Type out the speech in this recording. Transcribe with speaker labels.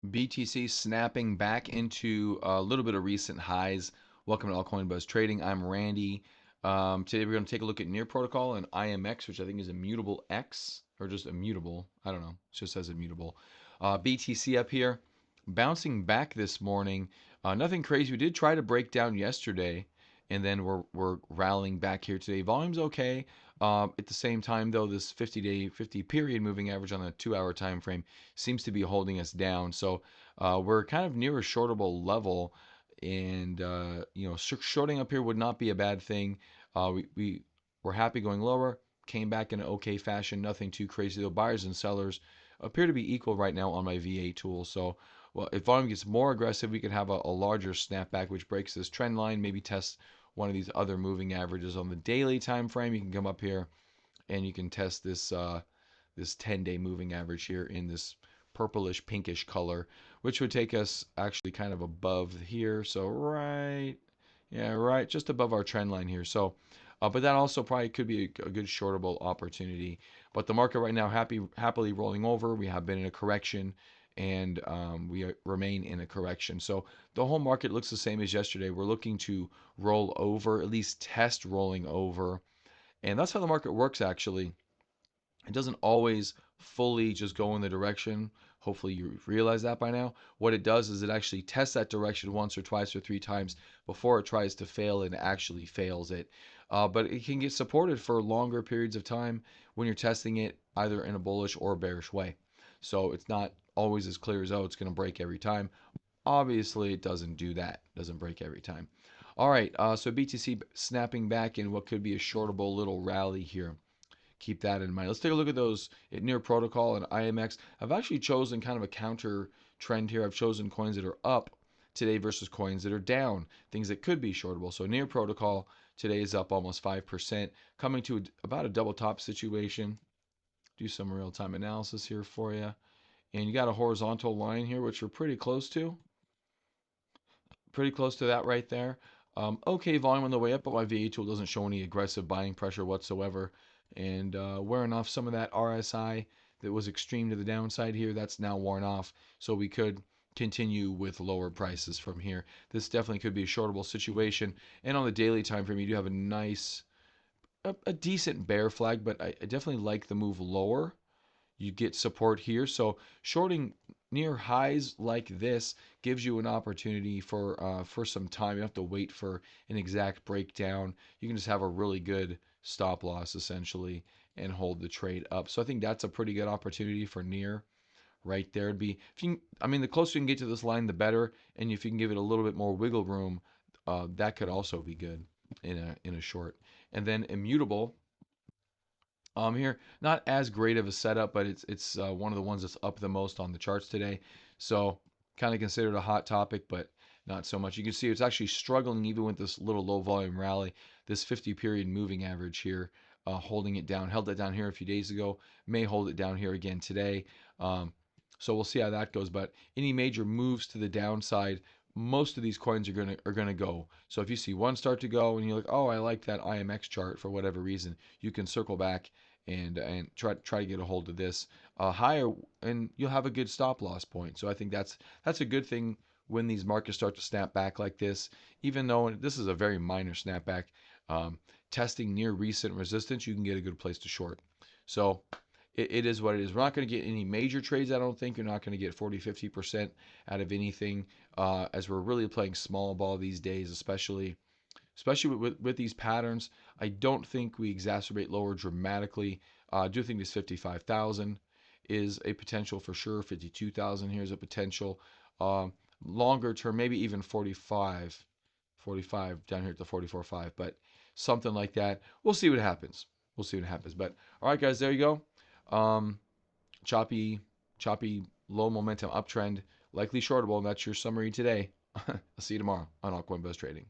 Speaker 1: BTC snapping back into a little bit of recent highs. Welcome to Altcoin Buzz Trading. I'm Randy. Today we're going to take a look at Near Protocol and IMX, which I think is Immutable X, or just Immutable. I don't know. It just says Immutable. BTC up here, bouncing back this morning. Nothing crazy. We did try to break down yesterday, and then we're rallying back here today. Volume's okay. At the same time, though, this 50-day, 50-period moving average on a 2-hour time frame seems to be holding us down. So we're kind of near a shortable level, and shorting up here would not be a bad thing. We were happy going lower, came back in an okay fashion, nothing too crazy though. Buyers and sellers appear to be equal right now on my VA tool. So, well, if volume gets more aggressive, we could have a larger snapback, which breaks this trend line. Maybe test one of these other moving averages on the daily time frame. You can come up here and you can test this 10-day moving average here in this purplish pinkish color, which would take us actually kind of above here. So right just above our trend line here. So but that also probably could be a good shortable opportunity. But the market right now happily rolling over. We have been in a correction, and remain in a correction. So the whole market looks the same as yesterday. We're looking to roll over, at least test rolling over. And that's how the market works, actually. It doesn't always fully just go in the direction. Hopefully you realize that by now. What it does is it actually tests that direction once or twice or 3 times before it tries to fail and actually fails it. But it can get supported for longer periods of time when you're testing it either in a bullish or bearish way. So it's not always as clear as, oh, it's going to break every time. Obviously, it doesn't do that. It doesn't break every time. All right, so BTC snapping back in what could be a shortable little rally here. Keep that in mind. Let's take a look at those at Near Protocol and IMX. I've actually chosen kind of a counter trend here. I've chosen coins that are up today versus coins that are down, things that could be shortable. So Near Protocol today is up almost 5%, coming to about a double top situation. Do some real-time analysis here for you. And you got a horizontal line here, which we're pretty close to. Pretty close to that right there. Okay, volume on the way up, but my VA tool doesn't show any aggressive buying pressure whatsoever. And wearing off some of that RSI that was extreme to the downside here, that's now worn off. So we could continue with lower prices from here. This definitely could be a shortable situation. And on the daily time frame, you do have a nice, a decent bear flag, but I definitely like the move lower. You get support here. So shorting near highs like this gives you an opportunity for some time. You don't have to wait for an exact breakdown. You can just have a really good stop loss essentially and hold the trade up. So I think that's a pretty good opportunity for near right there. It'd be if you, I mean, the closer you can get to this line, the better. And if you can give it a little bit more wiggle room, that could also be good in a short. And then immutable. Here, not as great of a setup, but it's one of the ones that's up the most on the charts today. So kind of considered a hot topic, but not so much. You can see it's actually struggling even with this little low volume rally. This 50-period moving average here, holding it down. Held it down here a few days ago. May hold it down here again today. So we'll see how that goes. But any major moves to the downside, most of these coins are gonna go. So if you see one start to go and you're like, oh, I like that IMX chart for whatever reason, you can circle back and try to get a hold of this higher, and you'll have a good stop loss point. So I think that's a good thing when these markets start to snap back like this. Even though this is a very minor snapback, testing near recent resistance, you can get a good place to short. So it is what it is. We're not going to get any major trades, I don't think. You're not going to get 40-50% out of anything, as we're really playing small ball these days, especially with these patterns. I don't think we exacerbate lower dramatically. I do think this 55,000 is a potential for sure. 52,000 here is a potential. Longer term, maybe even 45 down here at the 44.5, but something like that. We'll see what happens. We'll see what happens. But all right, guys, there you go. Um, choppy, choppy, low momentum uptrend, likely shortable. And that's your summary today. I'll see you tomorrow on Altcoin Buzz Trading.